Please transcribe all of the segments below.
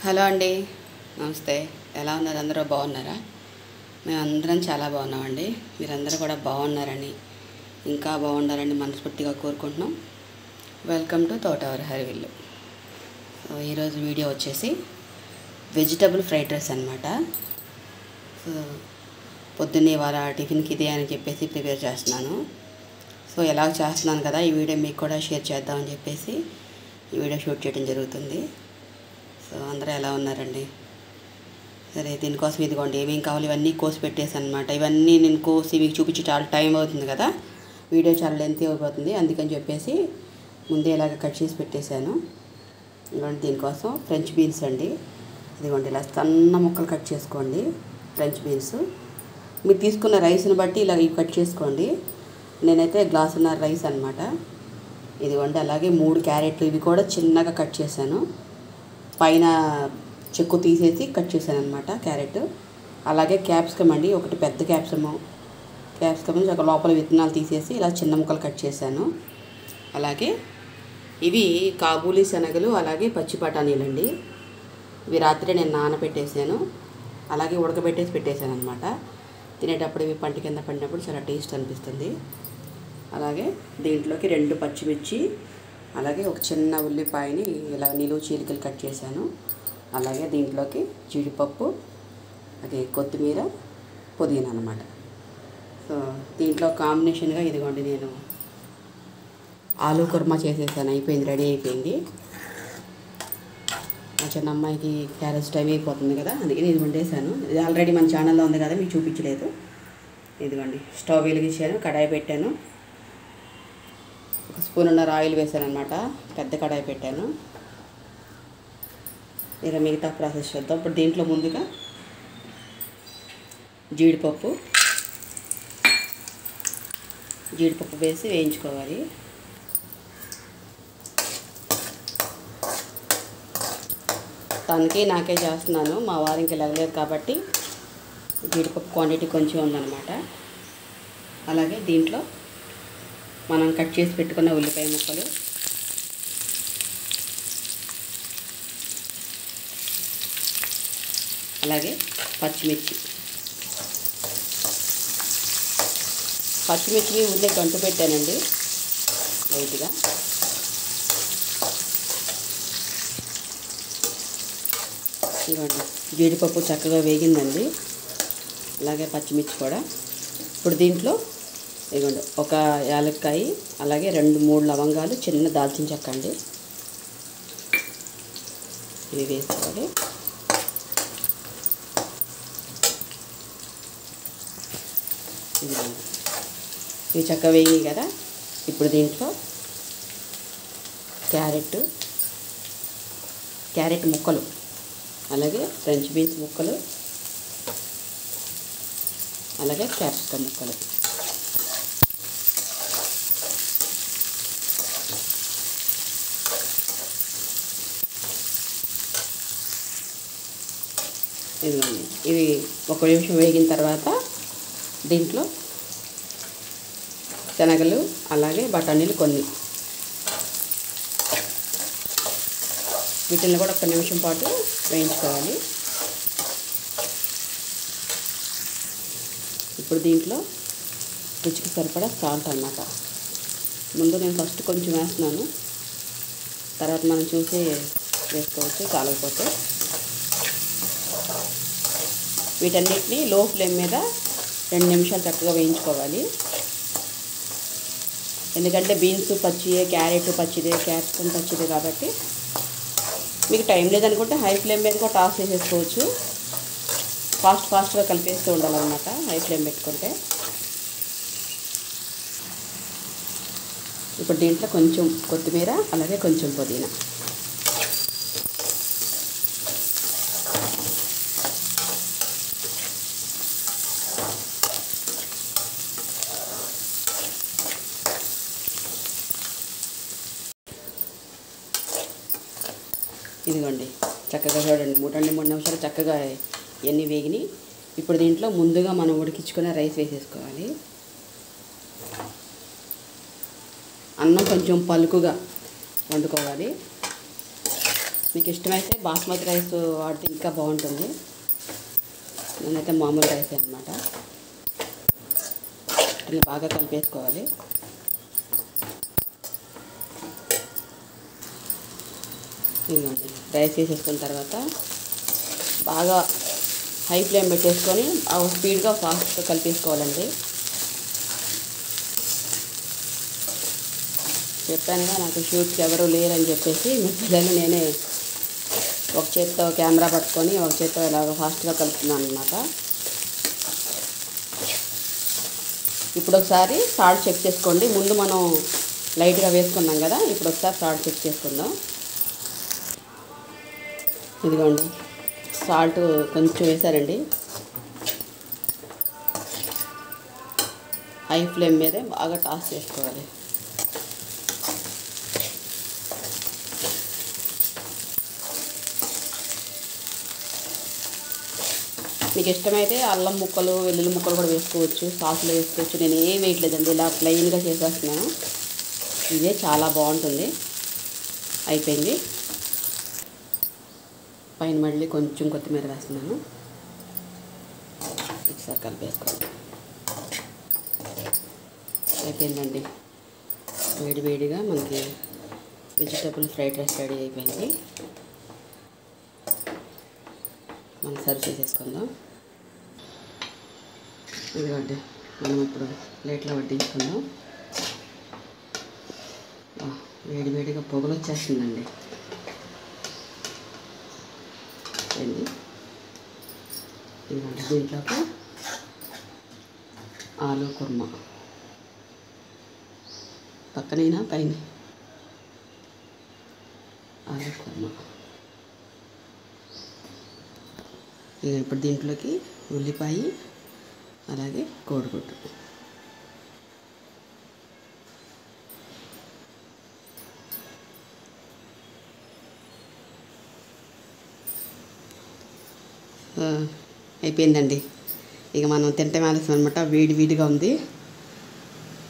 Hello అండి, నమస్తే. ఎలా ఉన్నారు? అందరూ బాగున్నారా? మేమందరం చాలా బాగున్నామండి. మీరందరూ కూడా బాగున్నారని, ఇంకా బాగుండాలని మనస్ఫూర్తిగా కోరుకుంటున్నాం. Welcome to తోటవర్ Harivillu. సో ఈరోజు వీడియో వచ్చేసి వెజిటబుల్ ఫ్రైడ్ రైస్ అనమాట. సో పొద్దున్నే ఇవాళ టిఫిన్కి ఇదే అని చెప్పేసి ప్రిపేర్ చేస్తున్నాను. సో ఎలా చేస్తున్నాను కదా, ఈ వీడియో మీకు కూడా షేర్ చేద్దామని చెప్పేసి ఈ వీడియో షూట్ చేయడం జరుగుతుంది. సో అందరూ ఎలా ఉన్నారండి? సరే, దీనికోసం ఇదిగోండి ఏమేమి కావాలి ఇవన్నీ కోసి పెట్టేసాను అనమాట. ఇవన్నీ నేను కోసి మీకు చూపించి చాలా టైం అవుతుంది కదా, వీడియో చాలా లెంత్ అయిపోతుంది. అందుకని చెప్పేసి ముందే ఇలాగ కట్ చేసి పెట్టేశాను. ఇదిగోండి దీనికోసం ఫ్రెంచ్ బీన్స్ అండి. ఇదిగోండి ఇలా సన్న ముక్కలు కట్ చేసుకోండి. ఫ్రెంచ్ బీన్స్ మీరు తీసుకున్న రైస్ని బట్టి ఇలా కట్ చేసుకోండి. నేనైతే గ్లాసున్నర రైస్ అనమాట. ఇదిగోండి అలాగే 3 క్యారెట్లు, ఇవి కూడా చిన్నగా కట్ చేశాను. పైన చెక్కు తీసేసి కట్ చేశాను అనమాట క్యారెట్. అలాగే క్యాప్సికమ్ అండి, ఒకటి పెద్ద క్యాప్సికమ్ ఒక లోపల విత్తనాలు తీసేసి ఇలా చిన్న ముక్కలు కట్ చేశాను. అలాగే ఇవి కాబూలీ శనగలు, అలాగే పచ్చి బఠానీలండి. ఇవి రాత్రి నేను నానబెట్టేసాను, అలాగే ఉడకబెట్టేసి పెట్టేశాను అనమాట. తినేటప్పుడు ఇవి పంట కింద పడినప్పుడు చాలా టేస్ట్ అనిపిస్తుంది. అలాగే దీంట్లోకి 2 పచ్చిమిర్చి, అలాగే ఒక చిన్న ఉల్లిపాయని ఇలా నిలువు చీలికలు కట్ చేశాను. అలాగే దీంట్లోకి జీడిపప్పు, అలాగే కొత్తిమీర, పుదీనా అన్నమాట. సో దీంట్లో కాంబినేషన్గా ఇదిగోండి నేను ఆలూ కుర్మా చేసేసాను. అయిపోయింది, రెడీ అయిపోయింది. మా చిన్న అమ్మాయికి క్యారేజ్ టైం అయిపోతుంది కదా, అందుకని ఇది వండేసాను. ఇది ఆల్రెడీ మన ఛానల్లో ఉంది కదా, మీకు చూపించలేదు. ఇదిగోండి స్టవ్ వెలిగించాను, కడాయి పెట్టాను, 1 స్పూన్నర ఆయిల్ వేసాను అనమాట. పెద్ద కడాయి పెట్టాను. ఇలా మిగతా ప్రాసెస్ చేద్దాం. ఇప్పుడు దీంట్లో ముందుగా జీడిపప్పు వేసి వేయించుకోవాలి. తనకి నాకే చేస్తున్నాను, మా వారు ఇంకా లేవలేదు కాబట్టి జీడిపప్పు క్వాంటిటీ కొంచెం ఉందన్నమాట. అలాగే దీంట్లో మనం కట్ చేసి పెట్టుకున్న ఉల్లిపాయ ముక్కలు, అలాగే పచ్చిమిర్చిని ముందే గంటు పెట్టానండి లైట్గా. ఇదిగోండి జీడిపప్పు చక్కగా వేగిందండి, అలాగే పచ్చిమిర్చి కూడా. ఇప్పుడు దీంట్లో ఇదిగోండి ఒక యాలక్కాయ, అలాగే 2-3 లవంగాలు, చిన్న దాల్చిన చెక్క అండి, ఇవి వేసుకోవాలి. ఇవి చక్కగా వేగినాయి కదా. ఇప్పుడు దీంట్లో క్యారెట్ ముక్కలు, అలాగే ఫ్రెంచ్ బీన్స్ ముక్కలు, అలాగే క్యాప్సికమ్ ముక్కలు, ఇదిగోండి. ఇవి 1 నిమిషం వేగిన తర్వాత దీంట్లో శనగలు, అలాగే బఠానీలు కొన్ని, వీటిని కూడా 1 నిమిషం పాటు వేయించుకోవాలి. ఇప్పుడు దీంట్లో రుచికి సరిపడా సాల్ట్ అన్నమాట. ముందు నేను ఫస్ట్ కొంచెం వేస్తున్నాను, తర్వాత మనం చూసి వేసుకోవచ్చు చాలకపోతే. వీటన్నిటిని లో ఫ్లేమ్ మీద 2 నిమిషాలు చక్కగా వేయించుకోవాలి. ఎందుకంటే బీన్స్ పచ్చిదే, క్యారెట్ పచ్చిదే, క్యాప్సికమ్ పచ్చిదే కాబట్టి మీకు టైం లేదనుకుంటే హై ఫ్లేమ్ మీద కూడా టాస్ చేసేసుకోవచ్చు. ఫాస్ట్గా కలిపేస్తూ ఉండాలన్నమాట హై ఫ్లేమ్ పెట్టుకుంటే. ఇప్పుడు దీంట్లో కొంచెం కొత్తిమీర, అలాగే కొంచెం పుదీనా, ఇదిగోండి చక్కగా చూడండి 3 నిమిషాలు చక్కగా ఇవన్నీ వేగినాయి. ఇప్పుడు దీంట్లో ముందుగా మనం ఉడికించుకున్న రైస్ వేసేసుకోవాలి. అన్నం కొంచెం పలుకుగా వండుకోవాలి. మీకు ఇష్టమైతే బాస్మతి రైస్ వాడితే ఇంకా బాగుంటుంది. నేనైతే మామూలు రైస్ అనమాట. ఇది బాగా కలిపేసుకోవాలి. ఇదిగోండి రైస్ వేసేసుకున్న తర్వాత బాగా హై ఫ్లేమ్ పెట్టేసుకొని స్పీడ్గా ఫాస్ట్గా కలిపేసుకోవాలండి. చెప్పానుగా నాకు షూట్కి ఎవరు లేరని చెప్పేసి మీ పిల్లలు నేనే ఒక చేత్తో కెమెరా పట్టుకొని ఒక చేత్తో ఇలాగ ఫాస్ట్గా కలుపుతున్నాను అనమాట. ఇప్పుడు ఒకసారి సాల్ట్ చెక్ చేసుకోండి. ముందు మనం లైట్గా వేసుకున్నాం కదా, ఇప్పుడు ఒకసారి సాల్ట్ చెక్ చేసుకుందాం. ఇదిగోండి సాల్ట్ కొంచెం వేసారండి. హై ఫ్లేమ్ మీదే బాగా టాస్ చేసుకోవాలి. మీకు ఇష్టమైతే అల్లం ముక్కలు వెల్లుల్లి ముక్కలు కూడా వేసుకోవచ్చు, సాసులు వేసుకోవచ్చు. నేను ఏం వేయట్లేదండి, ఇలా ప్లెయిన్గా చేసేస్తున్నాను. ఇదే చాలా బాగుంటుంది. అయిపోయింది. పైన మళ్ళీ కొంచెం కొత్తిమీర వేస్తున్నాను. ఒకసారి కలిపేసుకోండి. అయిపోయిందండి. వేడివేడిగా మనకి వెజిటబుల్ ఫ్రైడ్ రైస్ రెడీ అయిపోయింది. మనం సర్వ్ చేసేసుకుందాం. ఇదిగోండి మనం ఇప్పుడు ప్లేట్లో వడ్డించుకుందాం. వేడివేడిగా పొగలు వచ్చేస్తుందండి. ఇదిగోండి దీంట్లోకి ఆలు కుర్మా పక్కనైనా పైన ఆలు కుర్మా. ఇప్పుడు దీంట్లోకి ఉల్లిపాయ అలాగే కోడిగుడ్డు. అయిపోయిందండి. ఇక మనం తింటే ఆలస్యం అనమాట. వేడిగా ఉంది.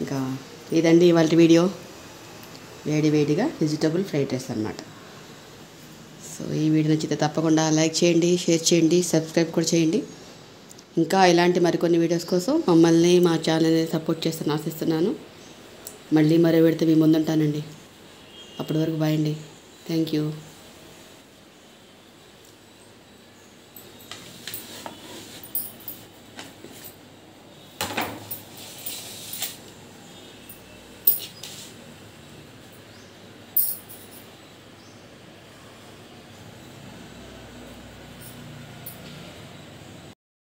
ఇంకా ఇదండి ఇవాళ వీడియో. వేడిగా వెజిటబుల్ ఫ్రైడ్ రైస్ అన్నమాట. సో ఈ వీడియో నచ్చితే తప్పకుండా లైక్ చేయండి, షేర్ చేయండి, సబ్స్క్రైబ్ కూడా చేయండి. ఇంకా ఇలాంటి మరికొన్ని వీడియోస్ కోసం మమ్మల్ని మా ఛానల్ని సపోర్ట్ చేస్తాను ఆశిస్తున్నాను. మళ్ళీ మరో వీడియోతో మీ ముందుంటానండి. అప్పటి వరకు బాయ్ అండి. Thank you.